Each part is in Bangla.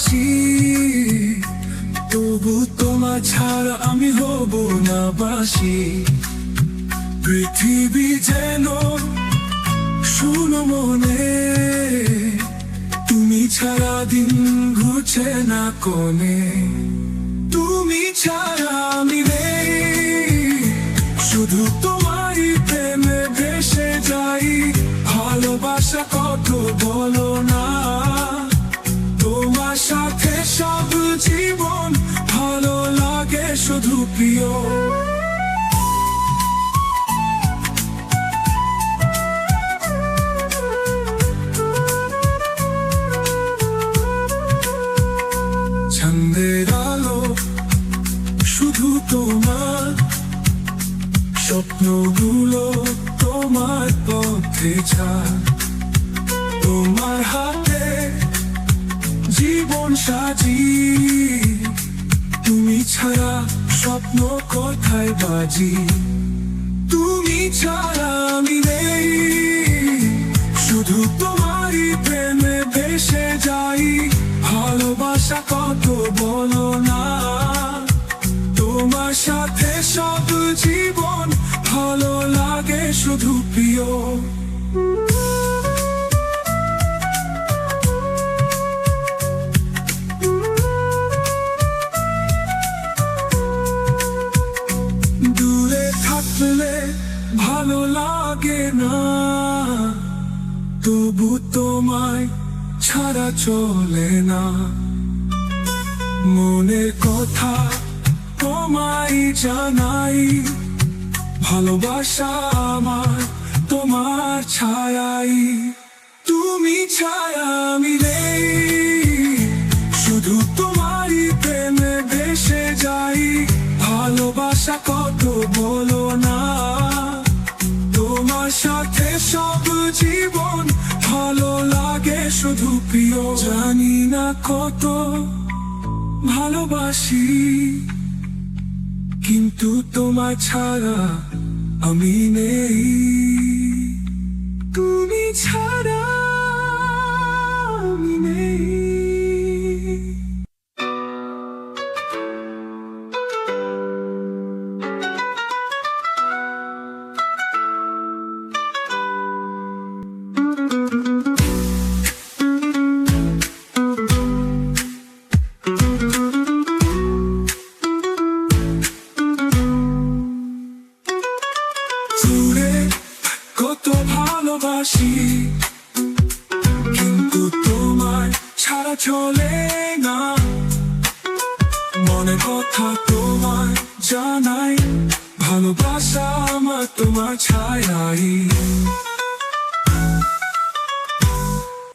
ভালোবাসি, তবু তোমার ছাড়া আমি হব না বাসি। পৃথিবী যেন শুনো মনে, তুমি ছাড়া দিন ঘুরছে না কোণে। তুমি ছাড়া আমি নেই, শুধু তোমারই প্রেমে ভেসে যাই। ভালোবাসা কত বলো না, তোমার সাথে সব জীবন ভালো লাগে শুধু প্রিয়। চাঁদের আলো শুধু তোমার, স্বপ্নগুলো তোমার পথে যায়। তোমার হাতে জীবন সাজি, তুমি ছাড়া স্বপ্ন কোথায় বাজি। তুমি ছাড়া আমি নেই, শুধু তোমারই প্রেমে ভেসে যাই। ভালোবাসা কত বলো না, তোমার সাথে সব জীবন ভালো লাগে শুধু প্রিয়। দূরে থাকলে ভালো লাগে না, তবু তোমায় ছাড়া চলে না। মনের কথা তোমায় জানাই, ভালোবাসা আমার তোমার ছায়াই। তুমি ছায়া আমি নেই, শুধু তোমারই প্রেমে ভেসে যাই। ভালোবাসা কত বলো না, তোমার সাথে সব জীবন ভালো লাগে শুধু প্রিয়। জানি না কত ভালোবাসি, কিন্তু তোমার ছাড়া আমি নেই। তুমি ছাড়া আমি নেই। কত ভালোবাসি, কিন্তু তোমার ছাড়া চলে না। মনের কথা তোমার জানাই, ভালোবাসা আমার তোমার ছায়াই।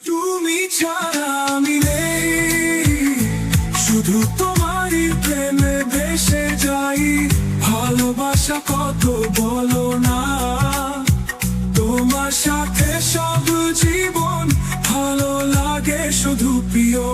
তুমি ছাড়া আমি নেই, শুধু তোমারই প্রেমে ভেসে যাই। ভালোবাসা কত বলো না, তোমার সাথে সব জীবন ভালো লাগে শুধু প্রিয়।